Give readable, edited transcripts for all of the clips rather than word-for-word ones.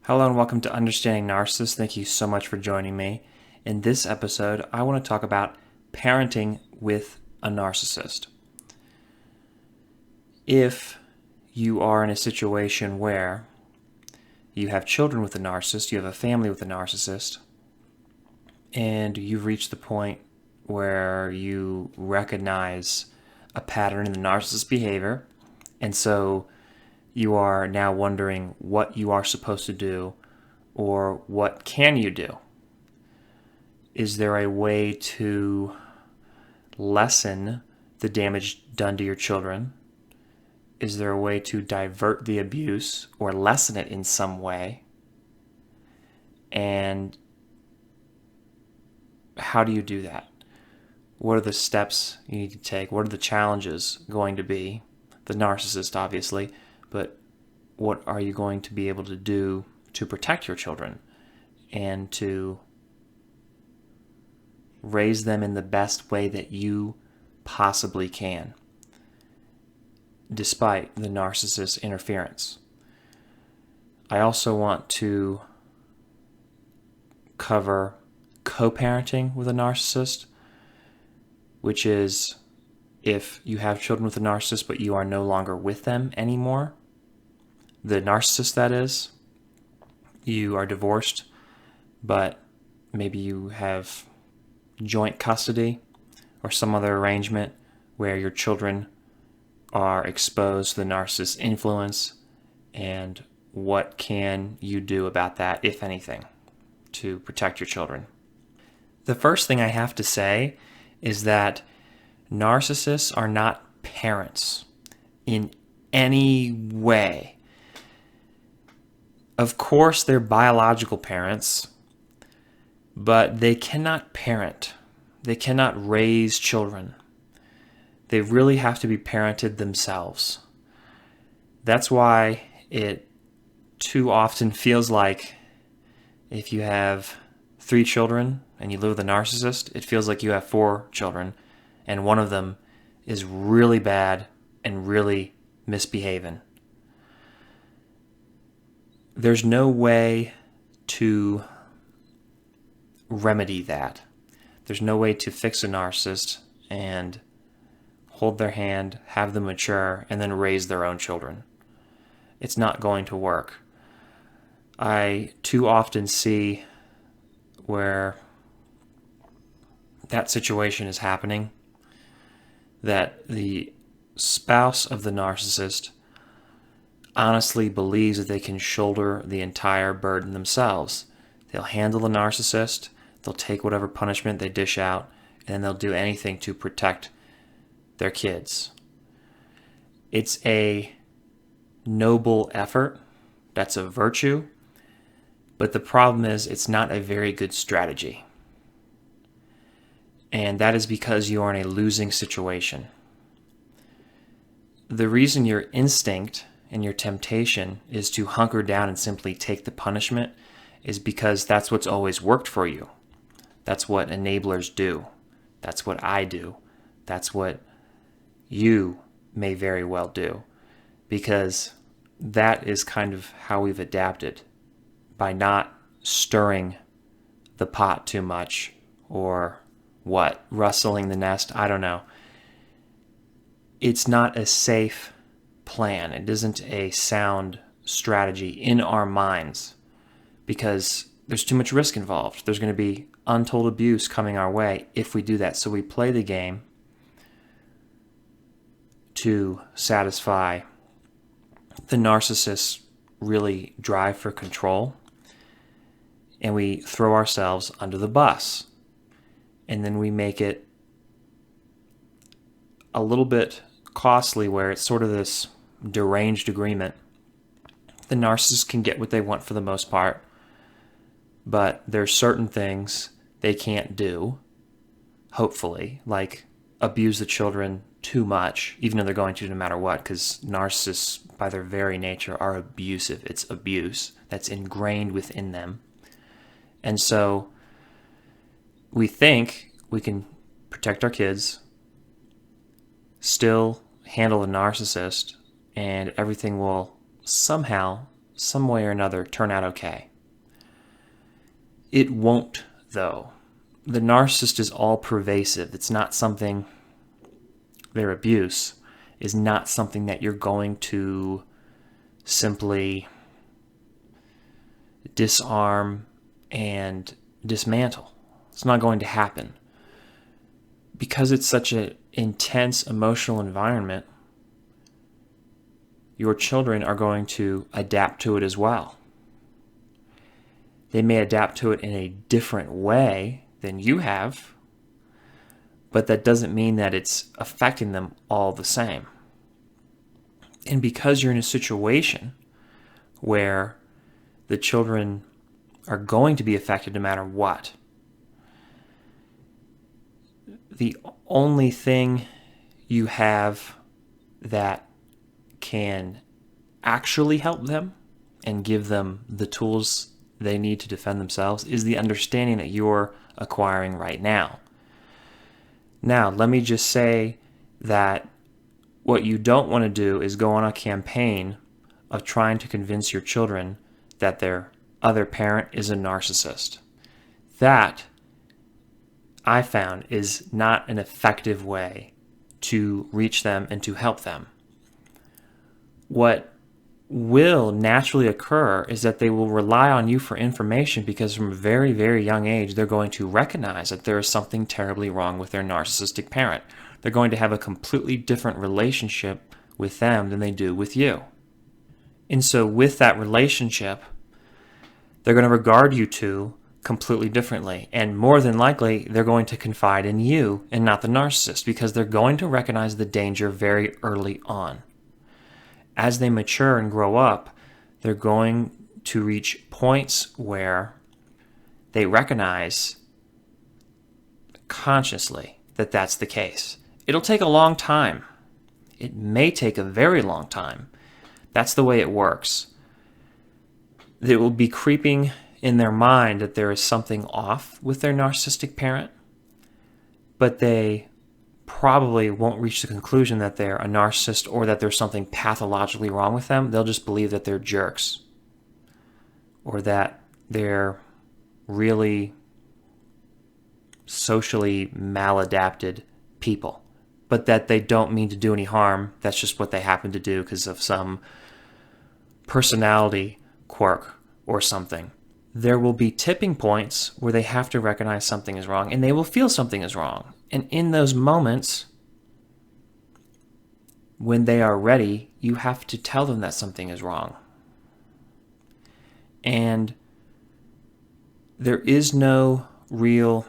Hello and welcome to Understanding Narcissists. Thank you so much for joining me. In this episode, I want to talk about parenting with a narcissist. If you are in a situation where you have children with a narcissist, you have a family with a narcissist, and you've reached the point where you recognize a pattern in the narcissist behavior, and so you are now wondering what you are supposed to do or what can you do. Is there a way to lessen the damage done to your children? Is there a way to divert the abuse or lessen it in some way? And how do you do that? What are the steps you need to take? What are the challenges going to be? The narcissist, obviously, but what are you going to be able to do to protect your children and to raise them in the best way that you possibly can, despite the narcissist's interference? I also want to cover co-parenting with a narcissist, which is if you have children with a narcissist but you are no longer with them anymore, the narcissist that is, you are divorced, but maybe you have joint custody or some other arrangement where your children are exposed to the narcissist's influence, and what can you do about that, if anything, to protect your children? The first thing I have to say is that narcissists are not parents in any way. Of course, they're biological parents, but they cannot parent. They cannot raise children. They really have to be parented themselves. That's why it too often feels like if you have 3 children and you live with a narcissist, it feels like you have 4 children, and one of them is really bad and really misbehaving. There's no way to remedy that. There's no way to fix a narcissist and hold their hand, have them mature, and then raise their own children. It's not going to work. I too often see where that situation is happening, that the spouse of the narcissist honestly believes that they can shoulder the entire burden themselves. They'll handle the narcissist, they'll take whatever punishment they dish out, and then they'll do anything to protect their kids. It's a noble effort. That's a virtue. But the problem is it's not a very good strategy. And that is because you are in a losing situation. The reason your instinct and your temptation is to hunker down and simply take the punishment is because that's what's always worked for you. That's what enablers do. That's what I do. That's what you may very well do, because that is kind of how we've adapted, by not stirring the pot too much, or rustling the nest, I don't know. It's not a safe plan. It isn't a sound strategy in our minds because there's too much risk involved. There's going to be untold abuse coming our way if we do that. So we play the game to satisfy the narcissist's really drive for control, and we throw ourselves under the bus. And then we make it a little bit costly where it's sort of this deranged agreement. The narcissist can get what they want for the most part, but there's certain things they can't do, hopefully, like abuse the children too much, even though they're going to no matter what, because narcissists, by their very nature, are abusive. It's abuse that's ingrained within them. And so we think we can protect our kids, still handle the narcissist, and everything will somehow some way or another turn out okay. It won't, though. The narcissist is all pervasive. It's not something, their abuse is not something that you're going to simply disarm and dismantle. It's not going to happen. Because it's such an intense emotional environment, your children are going to adapt to it as well. They may adapt to it in a different way than you have, but that doesn't mean that it's affecting them all the same. And because you're in a situation where the children are going to be affected no matter what, the only thing you have that can actually help them and give them the tools they need to defend themselves is the understanding that you're acquiring right now. Now, let me just say that what you don't want to do is go on a campaign of trying to convince your children that their other parent is a narcissist. That, I found, is not an effective way to reach them and to help them. What will naturally occur is that they will rely on you for information because from a very, very young age, they're going to recognize that there is something terribly wrong with their narcissistic parent. They're going to have a completely different relationship with them than they do with you. And so with that relationship, they're going to regard you two completely differently. And more than likely, they're going to confide in you and not the narcissist because they're going to recognize the danger very early on. As they mature and grow up, they're going to reach points where they recognize consciously that that's the case. It'll take a long time. It may take a very long time. That's the way it works. It will be creeping in their mind that there is something off with their narcissistic parent, but they probably won't reach the conclusion that they're a narcissist or that there's something pathologically wrong with them. They'll just believe that they're jerks or that they're really socially maladapted people, but that they don't mean to do any harm. That's just what they happen to do because of some personality quirk or something. There will be tipping points where they have to recognize something is wrong and they will feel something is wrong. And in those moments, when they are ready, you have to tell them that something is wrong. And there is no real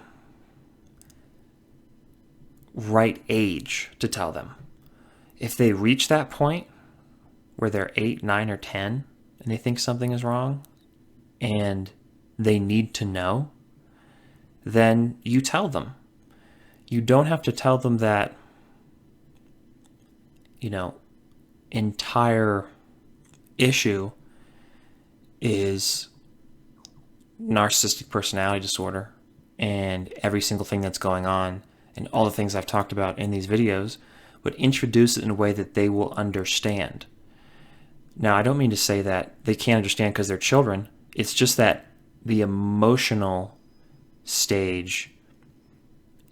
right age to tell them. If they reach that point where they're 8, 9, or 10 and they think something is wrong and they need to know, then you tell them. You don't have to tell them that, entire issue is narcissistic personality disorder and every single thing that's going on and all the things I've talked about in these videos, but introduce it in a way that they will understand. Now, I don't mean to say that they can't understand because they're children. It's just that the emotional stage,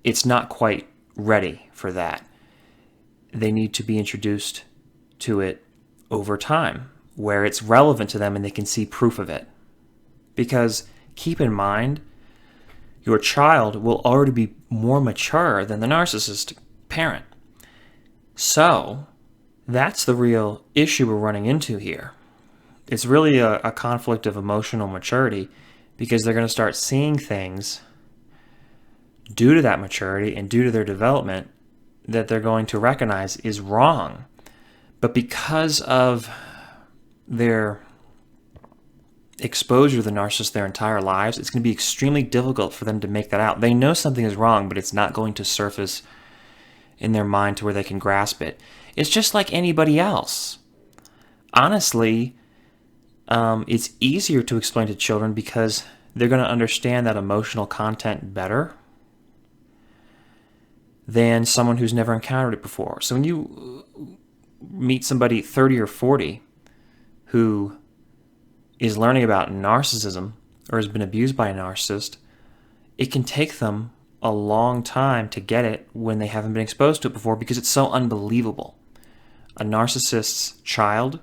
it's not quite ready for that. They need to be introduced to it over time, where it's relevant to them and they can see proof of it. Because keep in mind, your child will already be more mature than the narcissist parent. So that's the real issue we're running into here. It's really a conflict of emotional maturity because they're going to start seeing things due to that maturity and due to their development that they're going to recognize is wrong. But because of their exposure to the narcissist their entire lives, it's going to be extremely difficult for them to make that out. They know something is wrong, but it's not going to surface in their mind to where they can grasp it. It's just like anybody else. Honestly, it's easier to explain to children because they're going to understand that emotional content better than someone who's never encountered it before. So when you meet somebody 30 or 40 who is learning about narcissism or has been abused by a narcissist, it can take them a long time to get it when they haven't been exposed to it before because it's so unbelievable. A narcissist's child,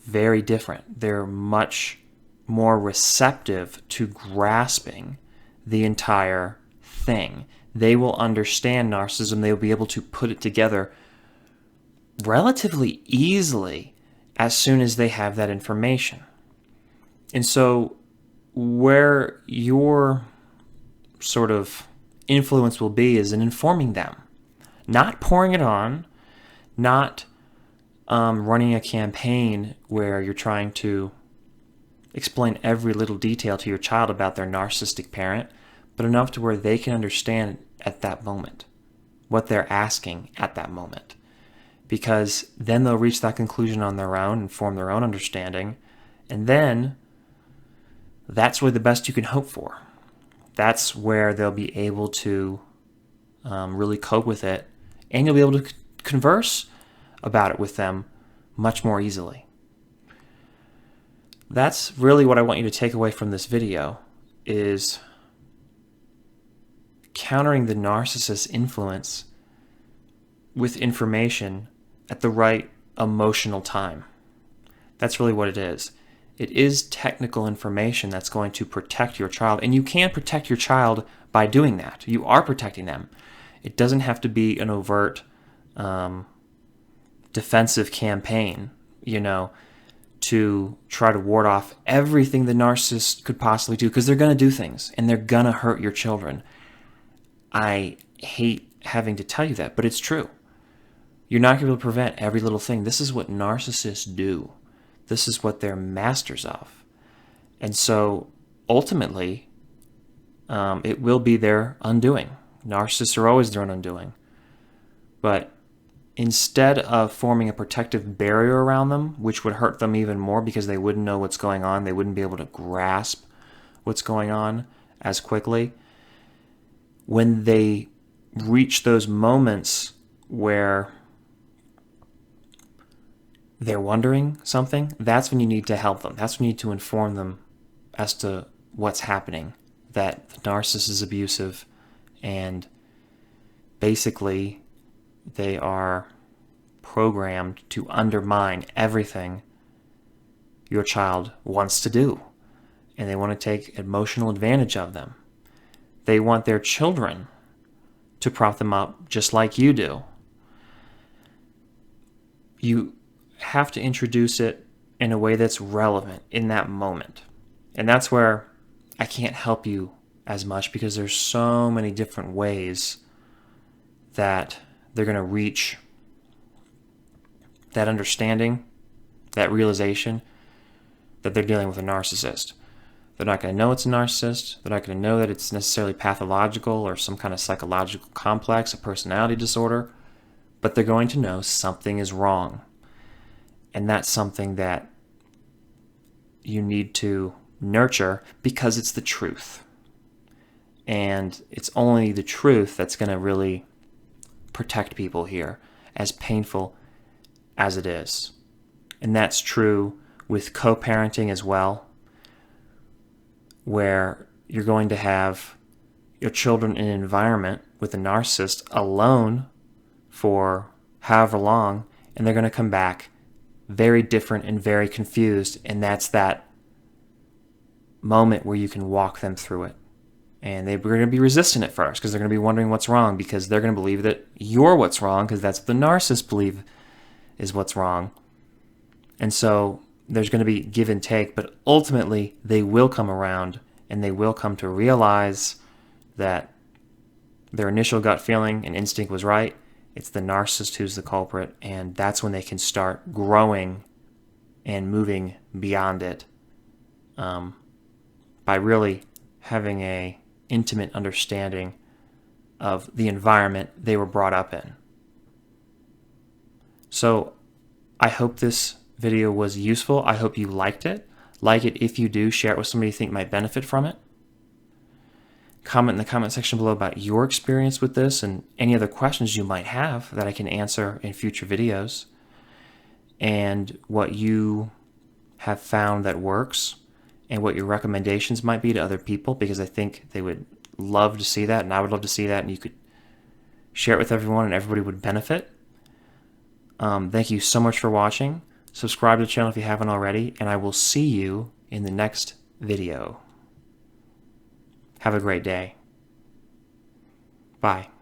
very different. They're much more receptive to grasping the entire thing. They will understand narcissism. They will be able to put it together relatively easily as soon as they have that information. And so where your sort of influence will be is in informing them, not pouring it on, not running a campaign where you're trying to explain every little detail to your child about their narcissistic parent, but enough to where they can understand at that moment what they're asking at that moment. Because then they'll reach that conclusion on their own and form their own understanding. And then that's really the best you can hope for. That's where they'll be able to really cope with it. And you'll be able to converse about it with them much more easily. That's really what I want you to take away from this video, is countering the narcissist's influence with information at the right emotional time. That's really what it is. It is technical information that's going to protect your child, and you can protect your child by doing that. You are protecting them. It doesn't have to be an overt defensive campaign, to try to ward off everything the narcissist could possibly do, because they're going to do things, and they're going to hurt your children. I hate having to tell you that, but it's true. You're not going to be able to prevent every little thing. This is what narcissists do. This is what they're masters of. And so, ultimately, it will be their undoing. Narcissists are always their own undoing. But instead of forming a protective barrier around them, which would hurt them even more because they wouldn't know what's going on, they wouldn't be able to grasp what's going on as quickly, when they reach those moments where they're wondering something, that's when you need to help them. That's when you need to inform them as to what's happening, that the narcissist is abusive, and basically they are programmed to undermine everything your child wants to do, and they want to take emotional advantage of them. They want their children to prop them up just like you do. You have to introduce it in a way that's relevant in that moment. And that's where I can't help you as much, because there's so many different ways that they're going to reach that understanding, that realization that they're dealing with a narcissist. They're not going to know it's a narcissist. They're not going to know that it's necessarily pathological or some kind of psychological complex, a personality disorder, but they're going to know something is wrong. And that's something that you need to nurture, because it's the truth. And it's only the truth that's going to really protect people here, as painful as it is. And that's true with co-parenting as well, where you're going to have your children in an environment with a narcissist alone for however long, and they're going to come back very different and very confused, and that's that moment where you can walk them through it. And they're going to be resistant at first, because they're going to be wondering what's wrong, because they're going to believe that you're what's wrong, because that's what the narcissists believe is what's wrong. And so there's going to be give and take, but ultimately they will come around, and they will come to realize that their initial gut feeling and instinct was right. It's the narcissist who's the culprit, and that's when they can start growing and moving beyond it, by really having a intimate understanding of the environment they were brought up in. So I hope this video was useful. I hope you liked it. Like it if you do. Share it with somebody you think might benefit from it. Comment in the comment section below about your experience with this and any other questions you might have that I can answer in future videos, and what you have found that works and what your recommendations might be to other people, because I think they would love to see that, and I would love to see that, and you could share it with everyone and everybody would benefit. Thank you so much for watching. Subscribe to the channel if you haven't already, and I will see you in the next video. Have a great day. Bye.